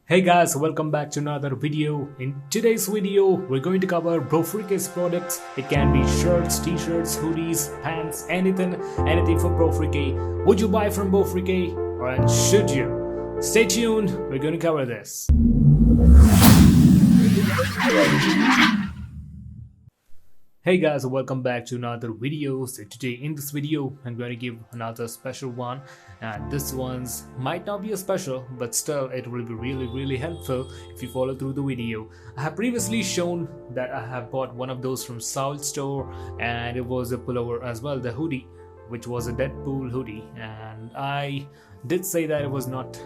Hey guys, welcome back to another video. In today's video, we're going to cover Bofrike's products. It can be shirts, t-shirts, hoodies, pants, anything from Bofrike. Would you buy from Bofrike or should you? Stay tuned, we're going to cover this. Hey guys, welcome back to another video. So today in this video I'm going to give another special one, and this one's might not be a special, but still it will be really helpful if you follow through the video. I have previously shown that I have bought one of those from South store, and it was a pullover as well, the hoodie, which was a Deadpool hoodie, and I did say that it was not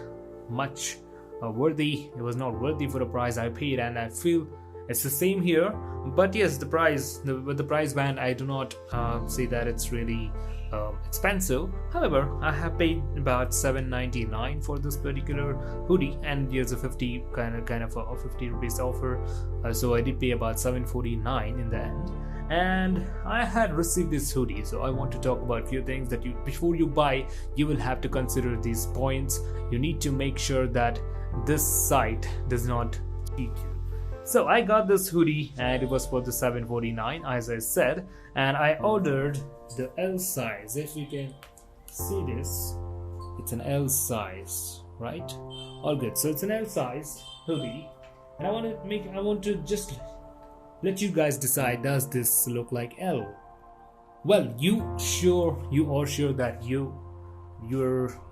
much worthy. It was not worthy for the price I paid, and I feel it's the same here. But yes, the price, with the price band, I do not say that it's really expensive. However, I have paid about $7.99 for this particular hoodie, and there's a 50 kind of a 50 rupees offer, so I did pay about $7.49 in the end. And I had received this hoodie, so I want to talk about a few things that before you buy, you will have to consider these points. You need to make sure that this site does not cheat you. So I got this hoodie and it was for the $7.49 as I said, and I ordered the L size. If you can see this, it's an L size, right? All good. So it's an L size hoodie, and I want to just let you guys decide, does this look like L? Well, you are sure that you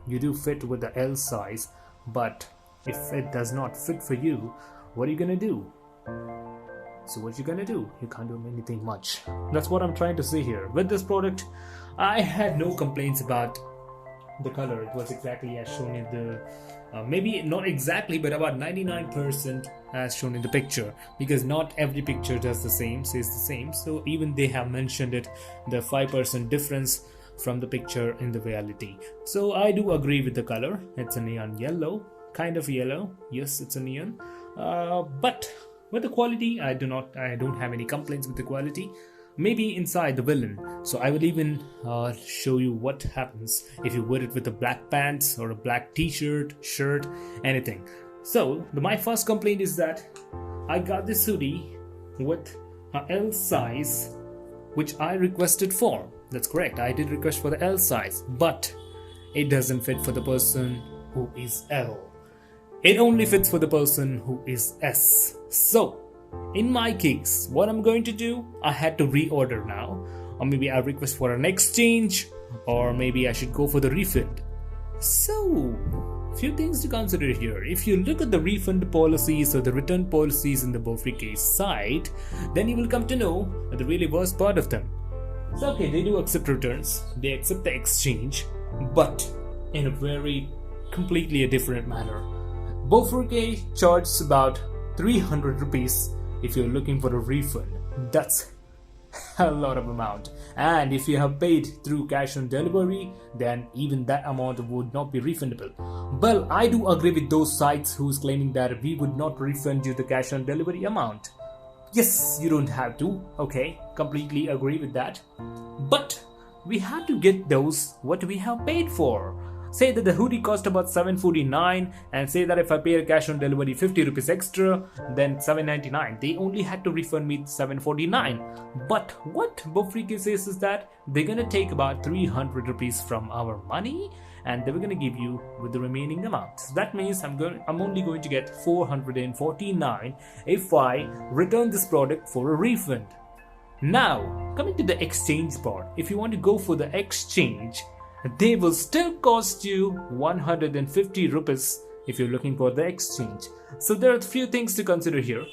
do fit with the L size, but if it does not fit for you, what are you gonna do? So what you gonna do? You can't do anything much. That's what I'm trying to say here. With this product, I had no complaints about the color. It was exactly as shown in the maybe not exactly, but about 99% as shown in the picture, because not every picture says the same. So even they have mentioned it, the 5% difference from the picture in the reality. So I do agree with the color. It's a neon yellow, kind of yellow. Yes, it's a neon, but with the quality, I don't have any complaints with the quality. Maybe inside the villain. So I will even show you what happens if you wear it with a black pants or a black t-shirt, shirt, anything. So my first complaint is that I got this hoodie with a L size, which I requested for. That's correct, I did request for the L size, but it doesn't fit for the person who is L. It only fits for the person who is S. So, in my case, what I'm going to do, I had to reorder now, or maybe I request for an exchange, or maybe I should go for the refund. So, few things to consider here. If you look at the refund policies or the return policies in the Bofrike site, then you will come to know the really worst part of them. So, okay, they do accept returns, they accept the exchange, but in a very completely a different manner. Bofrike charges about 300 rupees if you're looking for a refund. That's a lot of amount. And if you have paid through cash on delivery, then even that amount would not be refundable. Well, I do agree with those sites who's claiming that we would not refund you the cash on delivery amount. Yes, you don't have to. Okay, completely agree with that. But we have to get those what we have paid for. Say that the hoodie cost about $7.49, and say that if I pay a cash on delivery 50 rupees extra, then $7.99. They only had to refund me $7.49. But what Bofrike says is that they're gonna take about 300 rupees from our money, and they were gonna give you with the remaining amount. So that means I'm only going to get 449 if I return this product for a refund. Now, coming to the exchange part, if you want to go for the exchange, they will still cost you 150 rupees if you're looking for the exchange. So there are a few things to consider here.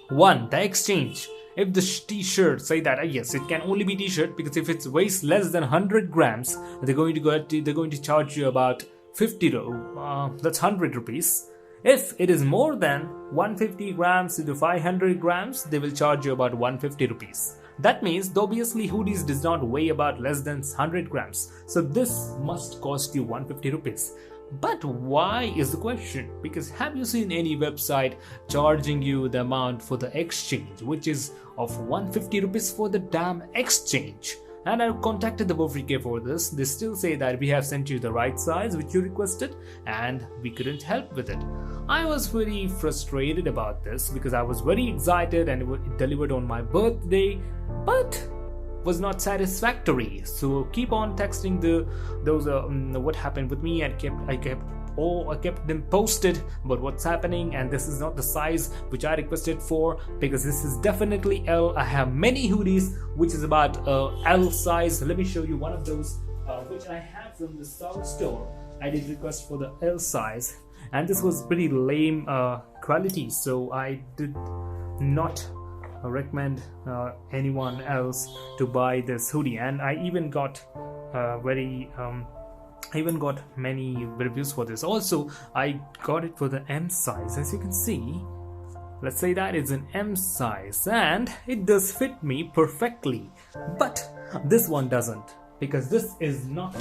One, the exchange. If the t-shirt, say that yes, it can only be t-shirt, because if it weighs less than 100 grams, they're going to charge you about 50. That's 100 rupees. If it is more than 150 grams to 500 grams, they will charge you about 150 rupees. That means obviously hoodies does not weigh about less than 100 grams. So this must cost you 150 rupees. But why is the question? Because have you seen any website charging you the amount for the exchange, which is of 150 rupees for the damn exchange? and I contacted the Bofrike for this. They still say that we have sent you the right size which you requested and we couldn't help with it. I was very frustrated about this because I was very excited and it delivered on my birthday, but was not satisfactory. So keep on texting those what happened with me, and I kept them posted about what's happening, and this is not the size which I requested for, because this is definitely L. I have many hoodies which is about L size. Let me show you one of those which I have from the South store. I did request for the L size, and this was pretty lame quality, so I did not recommend anyone else to buy this hoodie. And I even got many reviews for this. Also, I got it for the M size. As you can see, let's say that is an M size, and it does fit me perfectly. But this one doesn't, because this is not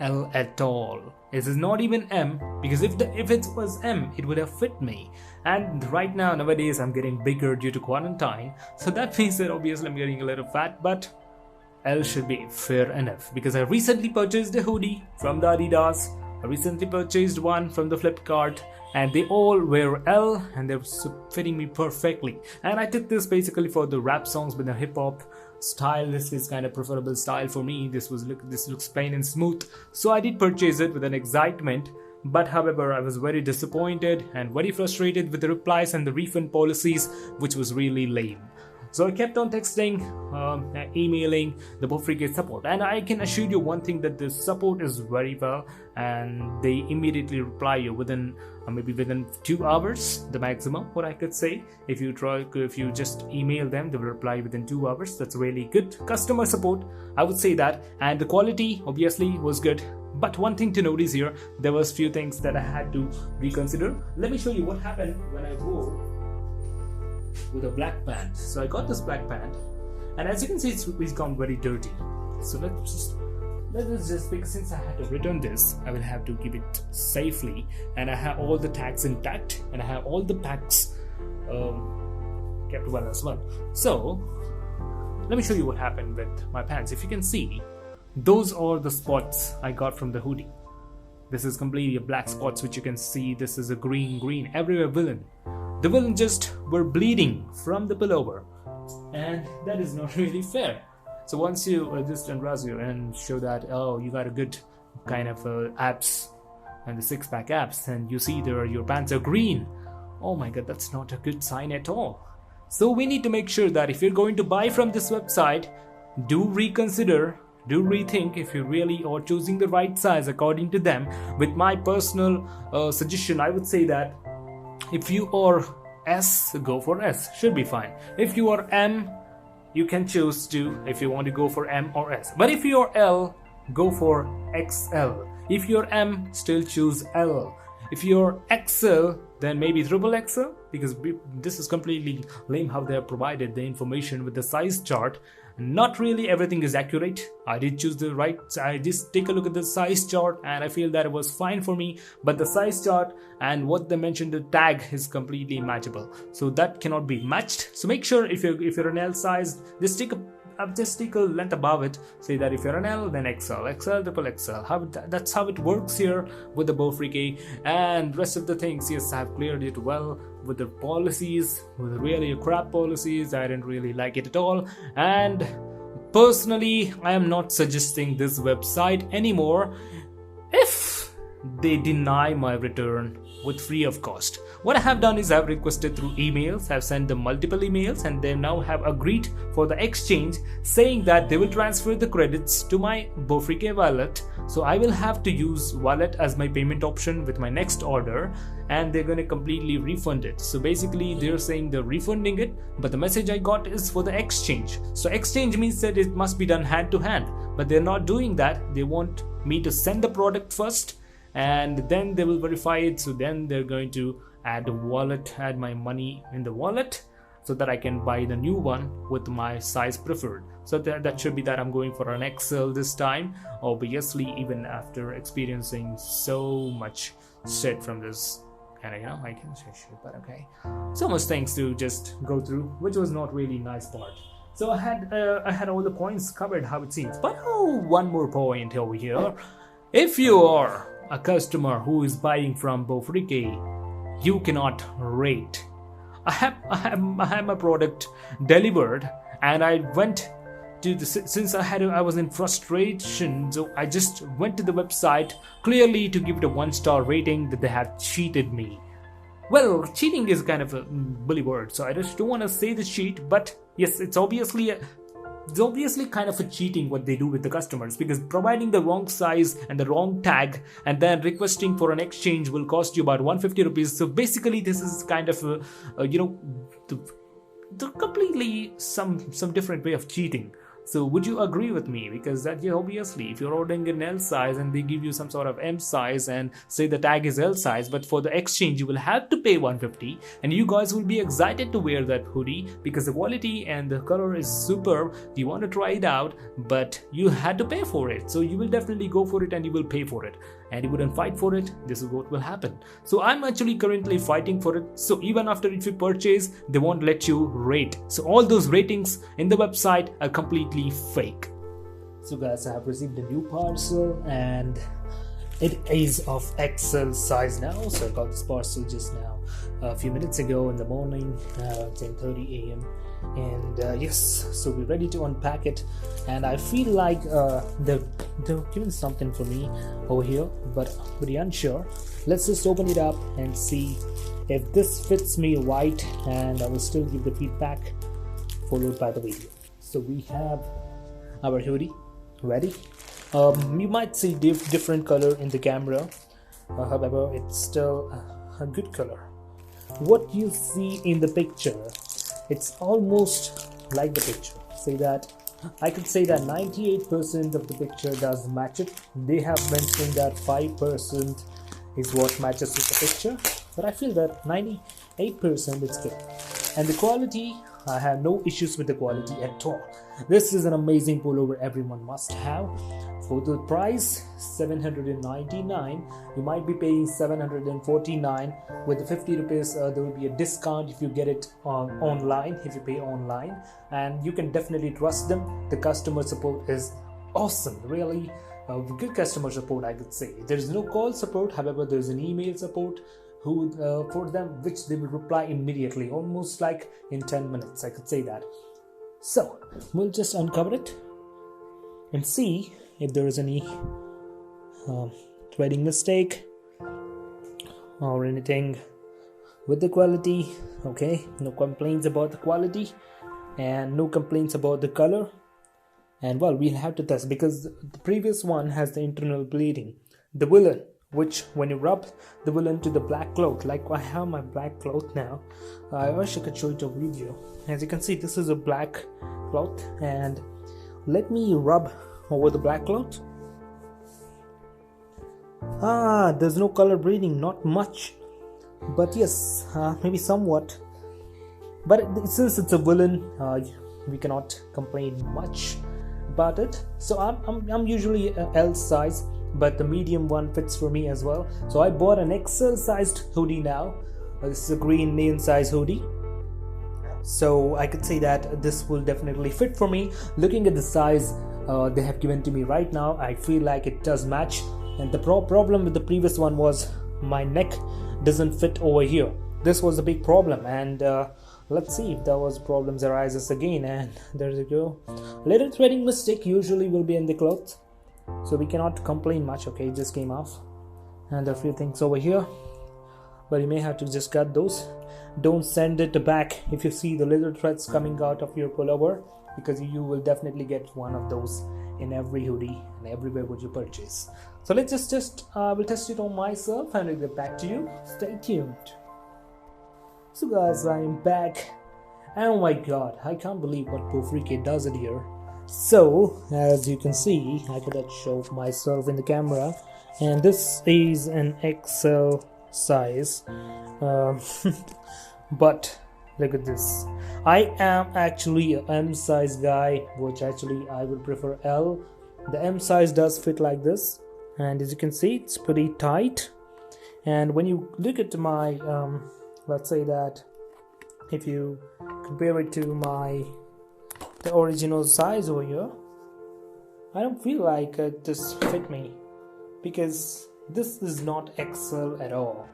L at all. This is not even M, because if it was M, it would have fit me. And right now, nowadays, I'm getting bigger due to quarantine, so that means that obviously I'm getting a little fat, but L should be fair enough, because I recently purchased a hoodie from the Adidas. I recently purchased one from the Flipkart, and they all were L, and they're fitting me perfectly. And I took this basically for the rap songs with the hip hop style. This is kind of preferable style for me. This looks plain and smooth, so I did purchase it with an excitement. But however, I was very disappointed and very frustrated with the replies and the refund policies, which was really lame. So I kept on texting, emailing the Bofrike support, and I can assure you one thing, that the support is very well, and they immediately reply you within maybe within 2 hours, the maximum what I could say. If you just email them, they will reply within 2 hours. That's really good customer support, I would say that. And the quality obviously was good. But one thing to notice here, there was few things that I had to reconsider. Let me show you what happened when I wore with a black pant. So I got this black pant, and as you can see, it's gone very dirty. So let's just because since I had to return this, I will have to keep it safely, and I have all the tags intact, and I have all the packs kept well as well. So let me show you what happened with my pants. If you can see, those are the spots I got from the hoodie. This is completely a black spots which you can see. This is a green everywhere villain. The villain just were bleeding from the pullover, and that is not really fair. So once you just unravel you and show that, oh, you got a good kind of abs and the six-pack abs, and you see there your pants are green, oh my god, that's not a good sign at all. So we need to make sure that if you're going to buy from this website, do reconsider, do rethink if you really are choosing the right size according to them. With my personal suggestion, I would say that if you are S, go for S, should be fine. If you are M, you can choose to, if you want to go for M or S. But if you are L, go for XL. If you're M, still choose L. If you're XL, then maybe triple XL, because this is completely lame how they have provided the information with the size chart. Not really everything is accurate. I did choose the right, I just take a look at the size chart and I feel that it was fine for me, but the size chart and what they mentioned, the tag is completely matchable, so that cannot be matched. So make sure if you're an L size, just take a length above it. Say that if you're an L, then XL, triple XL. That's how it works here with the Bofrike. And rest of the things, yes, I've cleared it well. With the policies, with really crap policies, I didn't really like it at all. And personally, I am not suggesting this website anymore if they deny my return with free of cost. What I have done is I've requested through emails, I've sent them multiple emails, and they now have agreed for the exchange, saying that they will transfer the credits to my Bofrike wallet. So I will have to use wallet as my payment option with my next order, and they're going to completely refund it. So basically they're saying they're refunding it, but the message I got is for the exchange. So exchange means that it must be done hand to hand, but they're not doing that. They want me to send the product first, and then they will verify it. So then they're going to add the wallet, add my money in the wallet, so that I can buy the new one with my size preferred. So that should be that I'm going for an XL this time, obviously, even after experiencing so much shit from this. And I can say shit, but okay, so much things to just go through, which was not really nice part. So I had all the points covered how it seems. But oh, one more point over here. If you are a customer who is buying from Bofrike, you cannot rate. I had my product delivered, and I went to the, since I was in frustration, so I just went to the website clearly to give it a 1-star rating that they have cheated me. Well, cheating is kind of a bully word, so I just don't want to say the cheat, but yes, it's obviously kind of a cheating what they do with the customers, because providing the wrong size and the wrong tag and then requesting for an exchange will cost you about 150 rupees. So basically this is kind of the completely some different way of cheating. So would you agree with me? Because that, yeah, obviously if you're ordering an L size and they give you some sort of M size and say the tag is L size, but for the exchange you will have to pay 150, and you guys will be excited to wear that hoodie because the quality and the color is superb. You want to try it out, but you had to pay for it. So you will definitely go for it and you will pay for it. And you wouldn't fight for it, this is what will happen. So I'm actually currently fighting for it. So even after if you purchase, they won't let you rate. So all those ratings in the website are completely fake. So guys, I have received a new parcel and it is of XL size now. So I got this parcel just now, a few minutes ago in the morning, 10:30 a.m. And yes, so we're ready to unpack it, and I feel like they've given something for me over here, but I'm pretty unsure. Let's just open it up and see if this fits me right, and I will still give the feedback followed by the video. So we have our hoodie ready. You might see different color in the camera, however it's still a good color. What you see in the picture, it's almost like the picture. I could say that 98% of the picture does match it. They have mentioned that 5% is what matches with the picture, but I feel that 98% is good. And the quality, I have no issues with the quality at all. This is an amazing pullover everyone must have. For the price 799, you might be paying 749. With the 50 rupees there will be a discount if you get it online, if you pay online, and you can definitely trust them. The customer support is awesome, really good customer support, I could say. There is no call support, however there is an email support for them, which they will reply immediately, almost like in 10 minutes, I could say that. So we'll just uncover it and see if there is any threading mistake or anything with the quality. Okay, no complaints about the quality and no complaints about the color. And well, we'll have to test, because the previous one has the internal bleeding, the woolen, which when you rub the woolen to the black cloth, like I have my black cloth now, I wish I could show you a video. As you can see, this is a black cloth, and let me rub over the black cloth. There's no color bleeding, not much, but yes, maybe somewhat. But since it's a woolen, we cannot complain much about it. So I'm usually a L size, but the medium one fits for me as well. So I bought an XL sized hoodie now. This is a green neon size hoodie. So I could say that this will definitely fit for me. Looking at the size they have given to me right now, I feel like it does match. And the problem with the previous one was my neck doesn't fit over here. This was a big problem, and let's see if those problems arises again. And there you go. Little threading mistake usually will be in the cloth, so we cannot complain much. Okay, it just came off, and a few things over here, but you may have to just cut those. Don't send it back if you see the little threads coming out of your pullover, because you will definitely get one of those in every hoodie and everywhere would you purchase. So let's just we'll test it on myself and I'll get back to you. Stay tuned. So guys, I am back. Oh my god, I can't believe what Bofrike does it here. So as you can see, I could show myself in the camera, and this is an XL size, but look at this. I am actually an M size guy, which actually I would prefer L. The M size does fit like this, and as you can see, it's pretty tight. And when you look at my let's say that if you compare it to my the original size over here, I don't feel like this fit me, because this is not XL at all.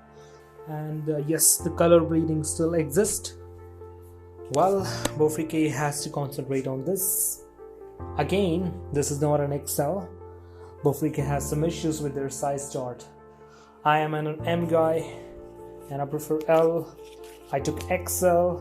And yes, the color bleeding still exists. Well, Bofrike has to concentrate on this. Again, this is not an XL. Bofrike has some issues with their size chart. I am an M guy and I prefer L. I took XL.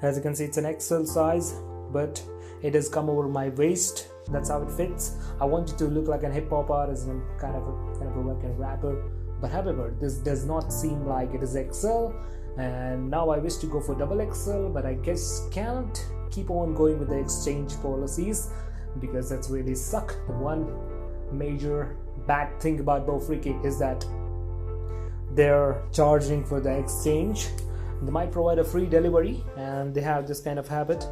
As you can see, it's an XL size, but it has come over my waist. That's how it fits. I wanted to look like a hip hop artist and kind of a rapper, but however, this does not seem like it is XL. And now I wish to go for double XL, but I guess can't keep on going with the exchange policies, because that's really suck. The one major bad thing about Bofrike is that they're charging for the exchange. They might provide a free delivery, and they have this kind of habit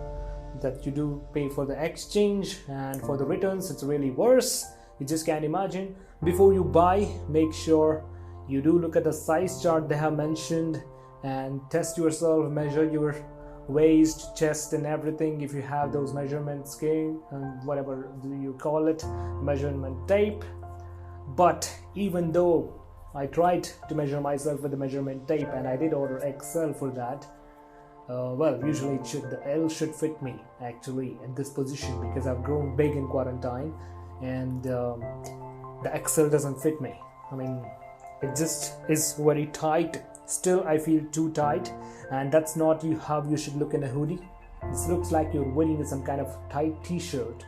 that you do pay for the exchange, and for the returns it's really worse. You just can't imagine. Before you buy, make sure you do look at the size chart they have mentioned and test yourself, measure your waist, chest and everything. If you have those measurement scale and whatever you call it, measurement tape. But even though I tried to measure myself with the measurement tape, and I did order XL for that, well, usually the L should fit me actually in this position, because I've grown big in quarantine, and the XL doesn't fit me. I mean, it just is very tight. Still, I feel too tight, and that's not how you should look in a hoodie. This looks like you're wearing some kind of tight t-shirt,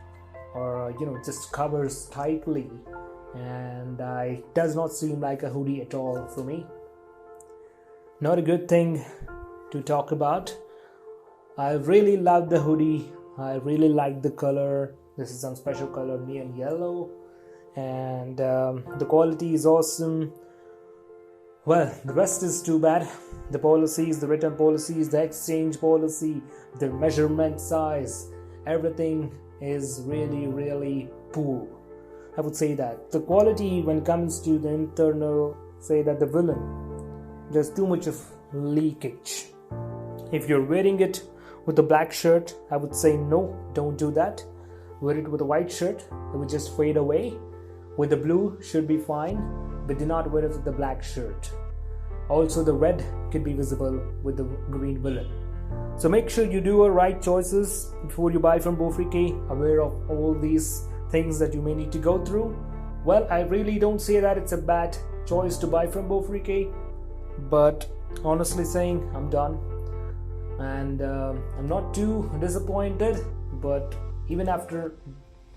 or just covers tightly, and it does not seem like a hoodie at all for me. Not a good thing to talk about. I really love the hoodie. I really like the color. This is some special color, neon yellow, and the quality is awesome. Well, the rest is too bad. The policies, the return policies, the exchange policy, the measurement size, everything is really poor. I would say that the quality, when it comes to the internal, say that the villain, there's too much of leakage. If you're wearing it with a black shirt, I would say no, don't do that. Wear it with a white shirt, it will just fade away. With the blue should be fine, but do not wear it with the black shirt. Also, the red could be visible with the green villain. So make sure you do the right choices before you buy from Bofrike, aware of all these things that you may need to go through. Well, I really don't say that it's a bad choice to buy from Bofrike, but honestly saying, I'm done. And I'm not too disappointed, but even after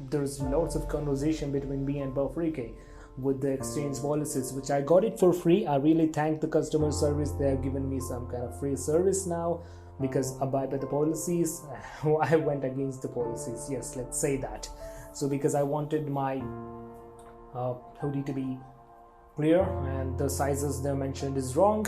there's lots of conversation between me and Bofrike with the exchange policies, which I got it for free. I really thank the customer service. They have given me some kind of free service now, because abide by the policies. I went against the policies, yes, let's say that. So because I wanted my hoodie to be clear, and the sizes they mentioned is wrong,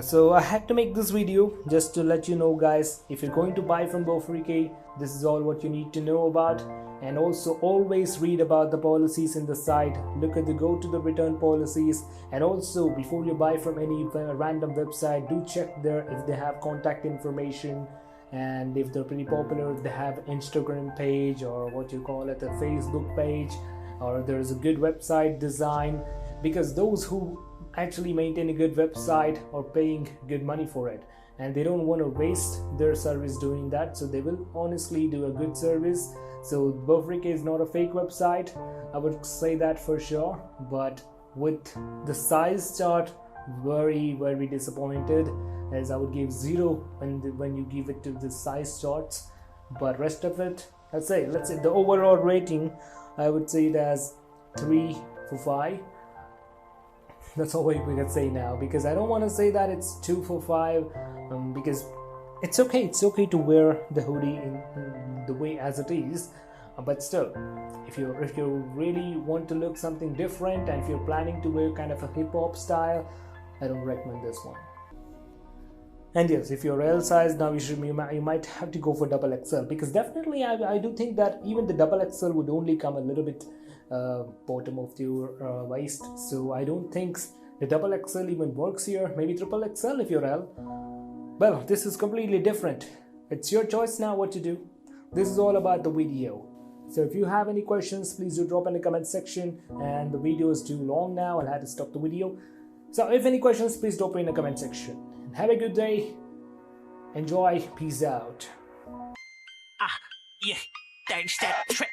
so I had to make this video just to let you know, guys, if you're going to buy from Bofrike, this is all what you need to know about. And also always read about the policies in the site. Go to the return policies, and also before you buy from any random website, do check there if they have contact information, and if they're pretty popular, if they have Instagram page, or what you call it, a Facebook page, or there's a good website design, because those who actually maintain a good website are paying good money for it, and they don't want to waste their service doing that, so they will honestly do a good service. So Bofrike is not a fake website, I would say that for sure. But with the size chart, very disappointed, as I would give 0 when you give it to the size charts. But rest of it, let's say the overall rating, I would say it as 3 for 5. That's all we can say now, because I don't want to say that it's 2 for 5, because it's okay to wear the hoodie in the way as it is, but still, if you really want to look something different, and if you're planning to wear kind of a hip-hop style, I don't recommend this one. And yes, if you're L size, now you might have to go for double XL, because definitely I do think that even the double XL would only come a little bit bottom of your waist, so I don't think the double XL even works here. Maybe triple XL if you're L. Well, this is completely different. It's your choice now what to do. this is all about the video. So if you have any questions, please do drop in the comment section. And the video is too long now, I'll have to stop the video. So if any questions, please drop in the comment section. And have a good day. Enjoy. Peace out. Yeah, thanks that trip.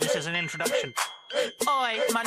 This is an introduction. Oi, my